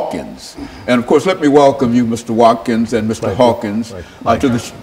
Hawkins. And of course, let me welcome you, Mr. Watkins and Mr. Hawkins, to the show.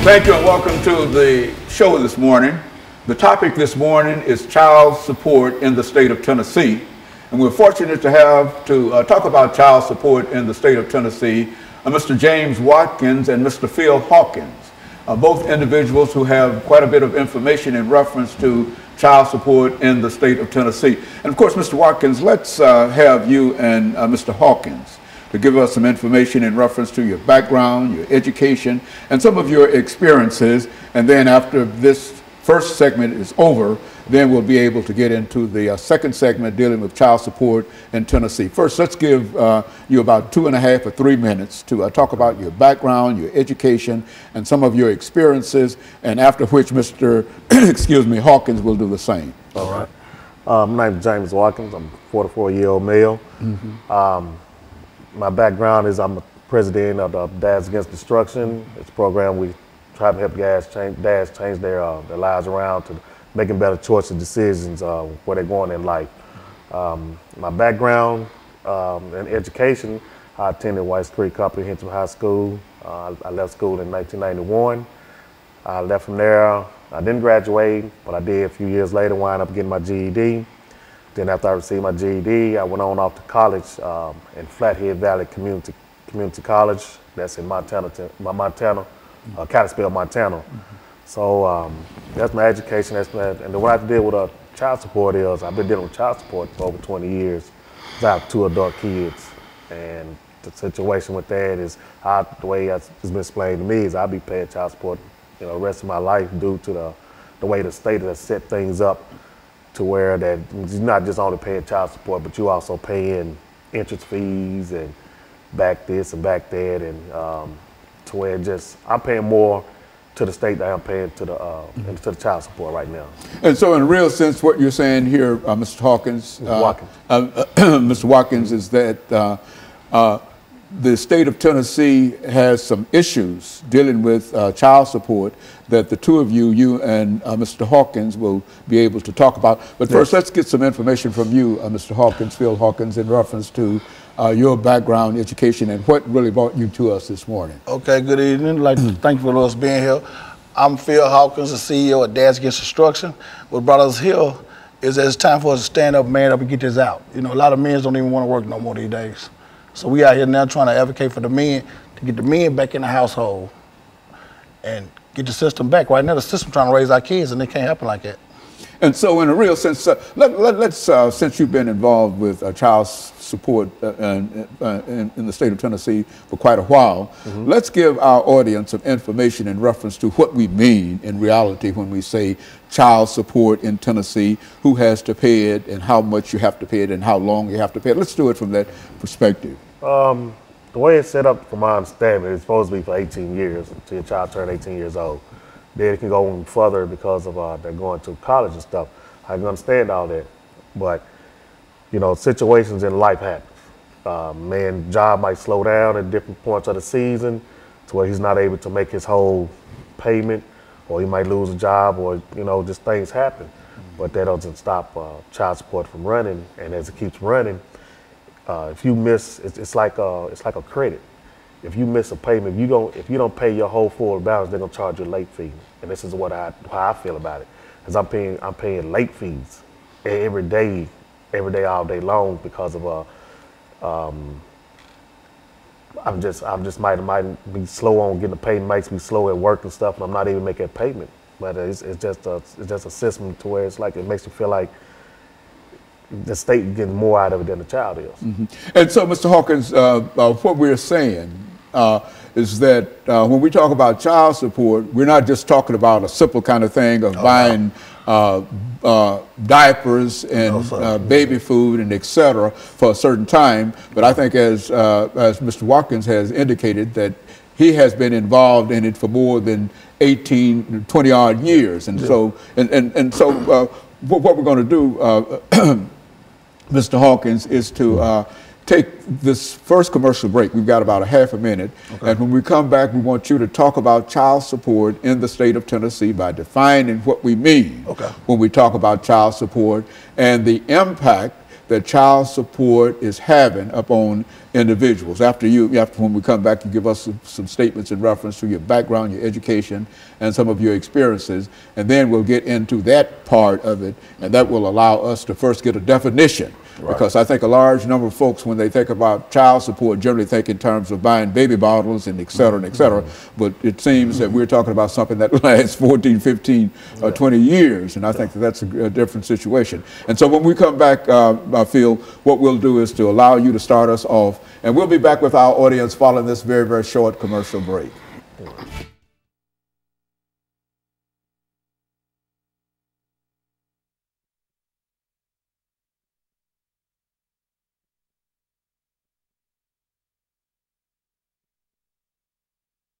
Thank you and welcome to the show this morning. The topic this morning is child support in the state of Tennessee. And we're fortunate to have to talk about child support in the state of Tennessee, Mr. James Watkins and Mr. Hawkins, both individuals who have quite a bit of information in reference to child support in the state of Tennessee. And of course, Mr. Watkins, let's have you and Mr. Hawkins to give us some information in reference to your background, your education, and some of your experiences. And then after this first segment is over, then we'll be able to get into the second segment dealing with child support in Tennessee. First, let's give you about 2.5 or 3 minutes to talk about your background, your education, and some of your experiences, and after which Mr. Hawkins will do the same. All right. My name is James Watkins. I'm a 44-year-old male. My background is I'm a president of the Dads Against Destruction. It's a program we try to help dads change their lives around to making better choices and decisions where they're going in life. My background in education, I attended White Creek Comprehensive High School. I left school in 1991. I left from there. I didn't graduate, but I did a few years later, wind up getting my GED. Then after I received my GED, I went on off to college in Flathead Valley Community College. That's in Montana, Kalispell, Montana. So that's my education. And what I did with child support is I've been dealing with child support for over 20 years. I have 2 adult kids, and the situation with that is the way it's been explained to me is I'll be paying child support, the rest of my life due to the way the state has set things up, to where that you're not just only paying child support, but you also paying interest fees and back this and back that, and to where I'm paying more to the state than I'm paying to the child support right now. And so in a real sense, what you're saying here, Mr. Hawkins, Mr. Watkins, is that the state of Tennessee has some issues dealing with child support that the two of you and Mr. Hawkins will be able to talk about. But first, let's get some information from you, Mr. Hawkins, Phil Hawkins, in reference to your background, education, and what really brought you to us this morning. Okay, good evening. I'd like to thank you for us being here. I'm Phil Hawkins, the CEO of Dads Against Destruction. What brought us here is that it's time for us to stand up, man up, and get this out. A lot of men don't even want to work no more these days. So we out here now trying to advocate for the men, to get the men back in the household and get the system back. Right now, the system trying to raise our kids, and it can't happen like that. And so in a real sense, let's since you've been involved with child support in the state of Tennessee for quite a while, let's give our audience some information in reference to what we mean in reality when we say child support in Tennessee, who has to pay it and how much you have to pay it and how long you have to pay it. Let's do it from that perspective. The way it's set up, from my understanding, it's supposed to be for 18 years until your child turns 18 years old. Then it can go even further because of they're going to college and stuff. I can understand all that, but situations in life happen. Man's job might slow down at different points of the season to where he's not able to make his whole payment, or you might lose a job, or just things happen. But that doesn't stop child support from running. And as it keeps running, if you miss, it's like a credit. If you miss a payment, if you don't pay your whole full balance, they're gonna charge you a late fee. And this is how I feel about it, because I'm paying late fees every day, all day long, because of I'm just might be slow on getting the payment, makes me slow at work and stuff, and I'm not even making a payment. But it's just a system to where it's like, it makes you feel like the state getting more out of it than the child is. Mm-hmm. And so, Mr. Hawkins, what we're saying is that when we talk about child support, we're not just talking about a simple kind of thing of buying diapers and baby food and et cetera for a certain time. But I think as Mr. Watkins has indicated, that he has been involved in it for more than 18, 20 odd years. And so, what we're going to do, Mr. Hawkins, is to take this first commercial break. We've got about a half a minute. Okay. And when we come back, we want you to talk about child support in the state of Tennessee by defining what we mean when we talk about child support and the impact that child support is having upon individuals. When we come back, you give us some statements in reference to your background, your education, and some of your experiences, and then we'll get into that part of it, and that will allow us to first get a definition. Right. Because I think a large number of folks, when they think about child support, generally think in terms of buying baby bottles and et cetera, and et cetera. But it seems that we're talking about something that lasts 14, 15, 20 years. And I think that's a different situation. And so when we come back, I feel what we'll do is to allow you to start us off. And we'll be back with our audience following this very, very short commercial break.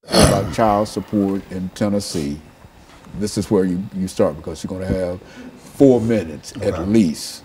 About child support in Tennessee. This is where you start, because you're going to have 4 minutes at least